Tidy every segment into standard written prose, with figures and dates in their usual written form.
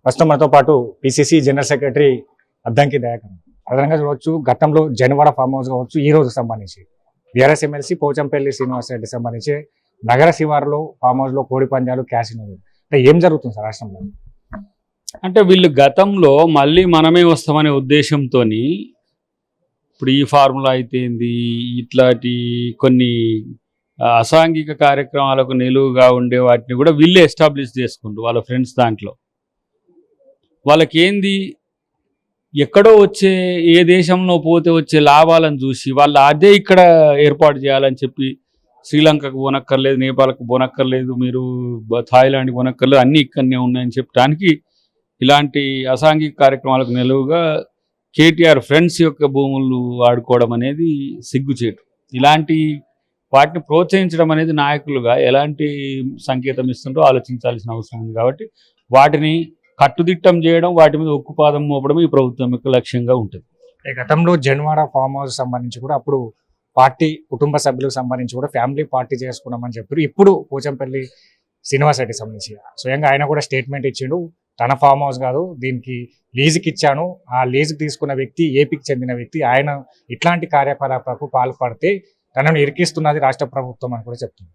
ప్రస్తుతం మనతో పాటు PCC general secretary Addanki Dayakar. అదనంగా చూడవచ్చు, గతంలో జనవాడ ఫామ్ హౌస్ కావచ్చు, ఈ రోజు సంబంధించి బీఆర్ఎస్ ఎమ్మెల్సీ పోచంపల్లి శ్రీనివాసరెడ్డి సంబంధించి నగర శివారులో ఫామ్ హౌస్ లో కోడి పందాలు, క్యాసినో అంటే ఏం జరుగుతుంది సార్ రాష్ట్రంలో? అంటే వీళ్ళు గతంలో మళ్ళీ మనమే వస్తామనే ఉద్దేశంతో ఇప్పుడు ఈ ఫార్ములా అయితేంది, ఇట్లాంటి కొన్ని అసాంఘిక కార్యక్రమాలకు నిలువుగా ఉండే వాటిని కూడా వీళ్ళే ఎస్టాబ్లిష్ చేసుకుంటారు వాళ్ళ ఫ్రెండ్స్ దాంట్లో. వాళ్ళకి ఏంది, ఎక్కడో వచ్చే ఏ దేశంలో పోతే వచ్చే లాభాలను చూసి వాళ్ళు అదే ఇక్కడ ఏర్పాటు చేయాలని చెప్పి శ్రీలంకకు పోనక్కర్లేదు, నేపాల్కు పోనక్కర్లేదు, మీరు థాయిలాండ్కి పోనక్కర్లేదు, అన్నీ ఇక్కడనే ఉన్నాయని చెప్పడానికి ఇలాంటి అసాంఘిక కార్యక్రమాలకు నిలువుగా కేటీఆర్ ఫ్రెండ్స్ యొక్క భూములు వాడుకోవడం అనేది సిగ్గుచేటు. ఇలాంటి వాటిని ప్రోత్సహించడం అనేది నాయకులుగా ఎలాంటి సంకేతం ఇస్తుందో ఆలోచించాల్సిన అవసరం ఉంది. కాబట్టి వాటిని కట్టుదిట్టం చేయడం, వాటి మీద ఉక్కుపాదం మోపడం ఈ ప్రభుత్వం యొక్క లక్ష్యంగా ఉంటుంది. గతంలో జన్వాడ ఫామ్ హౌస్ సంబంధించి కూడా అప్పుడు పార్టీ కుటుంబ సభ్యులకు సంబంధించి కూడా ఫ్యామిలీ పార్టీ చేసుకున్నామని చెప్పారు. ఇప్పుడు పోచంపల్లి శ్రీనివాసరెడ్డి సంబంధించి స్వయంగా ఆయన కూడా స్టేట్మెంట్ ఇచ్చిండు, తన ఫామ్ హౌస్ కాదు, దీనికి లీజుకి ఇచ్చాను, ఆ లీజుకి తీసుకున్న వ్యక్తి ఏపీకి చెందిన వ్యక్తి, ఆయన ఇట్లాంటి కార్యకలాపాలకు పాల్పడితే తనను ఇరికిస్తున్నది రాష్ట్ర ప్రభుత్వం అని కూడా చెప్తుంది.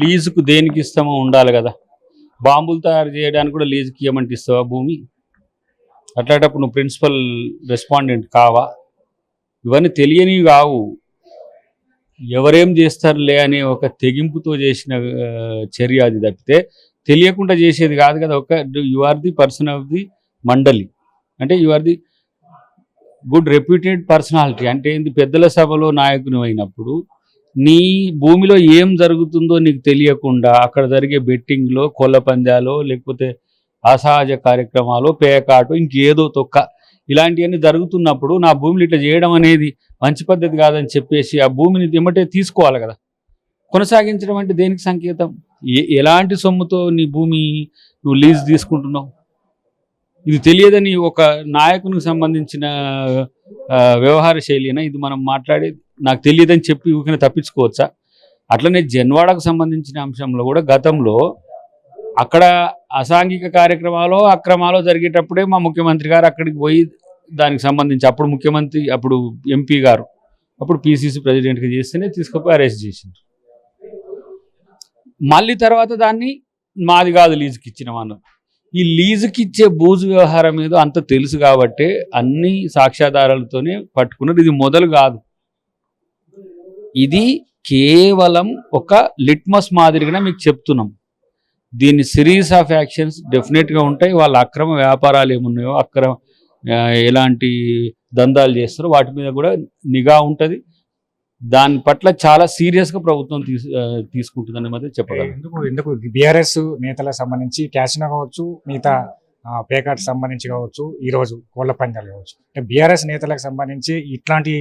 లీజుకు దేనికి ఇస్తామో ఉండాలి కదా. బాంబులు తయారు చేయడానికి కూడా లీజుకి ఇవ్వమంటే ఇస్తావా భూమి? అట్లాంటప్పుడు నువ్వు ప్రిన్సిపల్ రెస్పాండెంట్ కావా? ఇవన్నీ తెలియనివి కావు. ఎవరేం చేస్తారులే అనే ఒక తెగింపుతో చేసిన చర్య అది తప్పితే తెలియకుండా చేసేది కాదు కదా. You are the person of the మండలి, అంటే you are the good reputed personality. అంటే ఏంది, పెద్దల సభలో నాయకుని అయినప్పుడు నీ భూమిలో ఏం జరుగుతుందో నీకు తెలియకుండా అక్కడ జరిగే బెట్టింగ్లో, కోళ్ళ పందాలో, లేకపోతే అసహజ కార్యక్రమాలు, పేకాటు, ఇంకేదో తొక్క ఇలాంటివన్నీ జరుగుతున్నప్పుడు నా భూమిలో ఇట్లా చేయడం అనేది మంచి పద్ధతి కాదని చెప్పేసి ఆ భూమిని ఎమ్మటే తీసుకోవాలి కదా. కొనసాగించడం అంటే దేనికి సంకేతం? ఎలాంటి సొమ్ముతో నీ భూమి నువ్వు లీజ్ తీసుకుంటున్నావు? ఇది తెలియదని ఒక నాయకునికి సంబంధించిన వ్యవహార శైలినా ఇది మనం మాట్లాడేది? నాకు తెలియదని చెప్పి ఊరికనే తప్పించుకోవచ్చా? అట్లనే జన్వాడకు సంబంధించిన అంశంలో కూడా గతంలో అక్కడ అసాంఘిక కార్యక్రమాలు, అక్రమాలు జరిగేటప్పుడే మా ముఖ్యమంత్రి గారు అక్కడికి పోయి దానికి సంబంధించి అప్పుడు ముఖ్యమంత్రి, అప్పుడు ఎంపీ గారు, అప్పుడు పిసిసి ప్రెసిడెంట్గా చేస్తేనే తీసుకుపోయి అరెస్ట్ చేసిండ్రు. మళ్ళీ తర్వాత దాన్ని మాది కాదు లీజుకి ఇచ్చినామన్నారు. ఈ లీజుకి ఇచ్చే బూజు వ్యవహారం మీద అంత తెలుసు కాబట్టి అన్ని సాక్ష్యాధారాలతోనే పట్టుకున్నారు. ఇది మొదలు కాదు, ఇది కేవలం ఒక లిట్మస్ మాదిరిగానే మీకు చెప్తున్నాం. దీన్ని సిరీస్ ఆఫ్ యాక్షన్స్ డెఫినెట్గా ఉంటాయి. వాళ్ళ అక్రమ వ్యాపారాలు ఏమున్నాయో, ఎలాంటి దందాలు చేస్తారో వాటి మీద కూడా నిఘా ఉంటుంది. దాని పట్ల చాలా సీరియస్గా ప్రభుత్వం తీసుకుంటుందని మాత్రం చెప్పగలను. ఎందుకు బీఆర్ఎస్ నేతలకు సంబంధించి క్యాసినో కావచ్చు, మిగతా పేకాట్ సంబంధించి కావచ్చు, ఈరోజు కోళ్ళ పందాలు కావచ్చు, బీఆర్ఎస్ నేతలకు సంబంధించి ఇట్లాంటి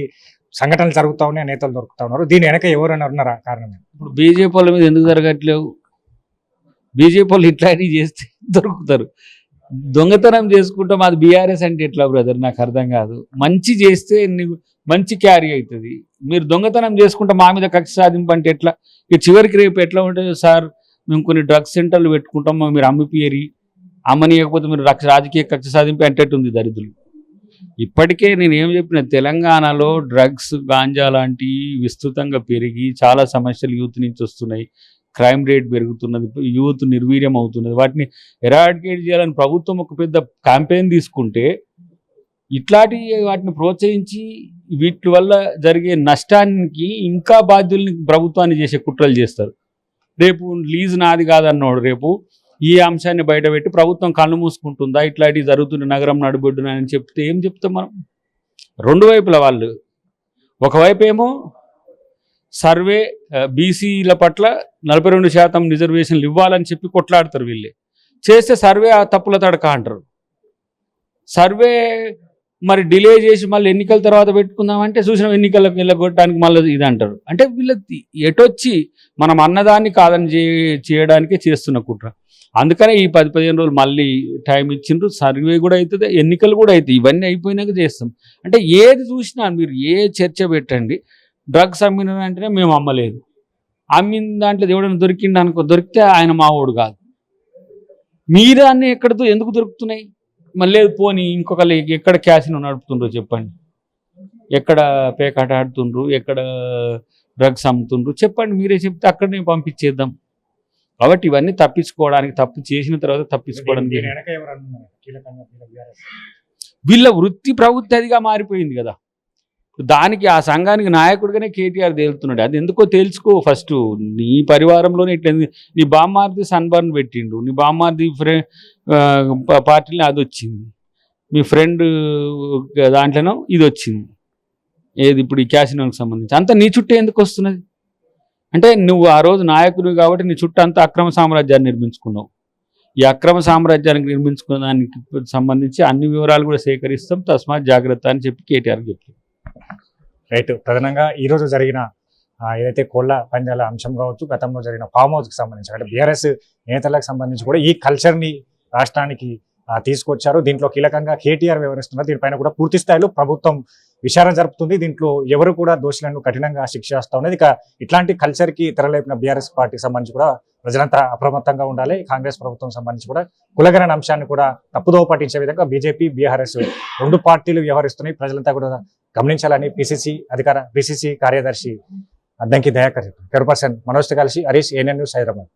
సంఘటనలు జరుగుతూ ఉన్నాయి, నేతలు దొరుకుతా ఉన్నారు. దీని వెనక ఎవరైనా ఉన్నారా? కారణం ఇప్పుడు బీజేపీ వాళ్ళ మీద ఎందుకు జరగట్లేవు? బీజేపీ వాళ్ళు ఇట్లాంటివి చేస్తే దొరుకుతారు. దొంగతనం చేసుకుంటాం, అది బీఆర్ఎస్ అంటే ఎట్లా బ్రదర్? నాకు అర్థం కాదు. మంచి చేస్తే మంచి క్యారీ అవుతుంది. మీరు దొంగతనం చేసుకుంటే మా మీద కక్ష సాధింపు అంటే ఎట్లా? ఇక చివరికి రేపు ఎట్లా ఉంటుంది సార్, మేము కొన్ని డ్రగ్స్ సెంటర్లు పెట్టుకుంటాం, మీరు అమ్మిపియరి, అమ్మనీయకపోతే మీరు రాజకీయ కక్ష సాధింపు అంటేటుంది దరిద్రులు. ఇప్పటికే నేను ఏం చెప్పిన, తెలంగాణలో డ్రగ్స్, గాంజా లాంటివి విస్తృతంగా పెరిగి చాలా సమస్యలు యూత్ నుంచి వస్తున్నాయి. క్రైమ్ రేట్ పెరుగుతున్నది, యూత్ నిర్వీర్యం అవుతున్నది. వాటిని ఎరాడికేట్ చేయాలని ప్రభుత్వం ఒక పెద్ద క్యాంపెయిన్ తీసుకుంటే ఇట్లాంటి వాటిని ప్రోత్సహించి వీటి వల్ల జరిగే నష్టానికి ఇంకా బాధ్యుల్ని ప్రభుత్వాన్ని చేసే కుట్రలు చేస్తారు. రేపు లీజు నాది కాదన్నోడు రేపు ఈ అంశాన్ని బయటపెట్టి ప్రభుత్వం కళ్ళు మూసుకుంటుందా? ఇట్లాంటివి జరుగుతున్న నగరం నడుబొడ్డున అని చెప్తే ఏం చెప్తాం మనం? రెండు వైపుల వాళ్ళు, ఒకవైపు ఏమో సర్వే బీసీల పట్ల 42% రిజర్వేషన్లు ఇవ్వాలని చెప్పి కొట్లాడతారు. వీళ్ళే చేస్తే సర్వే ఆ తప్పుల తడక అంటారు. సర్వే మరి డిలే చేసి మళ్ళీ ఎన్నికల తర్వాత పెట్టుకుందామంటే చూసిన ఎన్నికలకు వెళ్ళగొట్టడానికి మళ్ళీ ఇది అంటారు. అంటే వీళ్ళ ఎటొచ్చి మనం అన్నదాన్ని కాదని చేయడానికే చేస్తున్న కుట్ర. అందుకనే ఈ 10-15 రోజులు మళ్ళీ టైం ఇచ్చిండ్రు. సర్వే కూడా అవుతుంది, ఎన్నికలు కూడా అవుతాయి. ఇవన్నీ అయిపోయినాక చేస్తాం. అంటే ఏది చూసినా మీరు ఏ చర్చ పెట్టండి, డ్రగ్స్ అమ్మిన వెంటనే మేము అమ్మలేదు, అమ్మిన దాంట్లో ఎవడైనా దొరికిండు అనుకో, దొరికితే ఆయన మావోడు కాదు. మీరు అన్నీ ఎక్కడితో ఎందుకు దొరుకుతున్నాయి? మళ్ళీ పోనీ ఇంకొకరు ఎక్కడ క్యాసినో నడుపుతుండ్రో చెప్పండి, ఎక్కడ పేకాట ఆడుతుండ్రు, ఎక్కడ డ్రగ్స్ అమ్ముతుండ్రు చెప్పండి, మీరే చెప్తే అక్కడనే పంపించేద్దాం. కాబట్టి ఇవన్నీ తప్పించుకోవడానికి, తప్పు చేసిన తర్వాత తప్పించుకోవడానికి దీని వెనక ఎవరు అన్నారు కీలకంగా BRS? వీళ్ళ వృత్తి ప్రవృత్తి అదిగా మారిపోయింది కదా. దానికి ఆ సంఘానికి నాయకుడిగానే కేటీఆర్ తేలుతున్నాడు. అది ఎందుకో తేల్చుకో ఫస్ట్. నీ పరివారంలోనే ఇట్లా నీ బామ్మార్ది సన్బర్న్ పెట్టిండు, నీ బామ్మార్ది పార్టీలో అది వచ్చింది, మీ ఫ్రెండ్ దాంట్లోనో ఇది వచ్చింది, ఏది ఇప్పుడు ఈ క్యాసినోకి సంబంధించి అంతా నీ చుట్టూ ఎందుకు వస్తున్నది అంటే నువ్వు ఆ రోజు నాయకుడు కాబట్టి నీ చుట్టూ అంతా అక్రమ సామ్రాజ్యాన్ని నిర్మించుకున్నావు. ఈ అక్రమ సామ్రాజ్యానికి నిర్మించుకున్న దానికి సంబంధించి అన్ని వివరాలు కూడా సేకరిస్తాం, తస్మాత్ జాగ్రత్త అని చెప్పి కేటీఆర్ చెప్పారు. రైట్. ప్రధానంగా ఈ రోజు జరిగిన ఏదైతే కోళ్ల పందాల అంశం కావచ్చు, గతంలో జరిగిన ఫామ్ హౌస్కి సంబంధించి అంటే బీఆర్ఎస్ నేతలకు సంబంధించి కూడా ఈ కల్చర్ని రాష్ట్రానికి తీసుకొచ్చారు. దీంట్లో కీలకంగా కేటీఆర్ వ్యవహరిస్తున్నారు. దీనిపైన కూడా పూర్తి స్థాయిలో ప్రభుత్వం విచారణ జరుపుతుంది. దీంట్లో ఎవరు కూడా దోషులను కఠినంగా శిక్షిస్తూ ఉన్నది. ఇక ఇట్లాంటి కల్చర్కి తెరలేపిన బీఆర్ఎస్ పార్టీ సంబంధించి కూడా ప్రజలంతా అప్రమత్తంగా ఉండాలి. కాంగ్రెస్ ప్రభుత్వం సంబంధించి కూడా కులగణన అంశాన్ని కూడా తప్పుదోవ పట్టించే విధంగా బీజేపీ, బీఆర్ఎస్ రెండు పార్టీలు వ్యవహరిస్తున్నాయి. ప్రజలంతా కూడా గమనించాలని పిసిసి కార్యదర్శి అద్దంకి దయాకర్, చైర్పర్సన్ మనోజ్తో కలిసి హరీష్, ANN న్యూస్, హైదరాబాద్.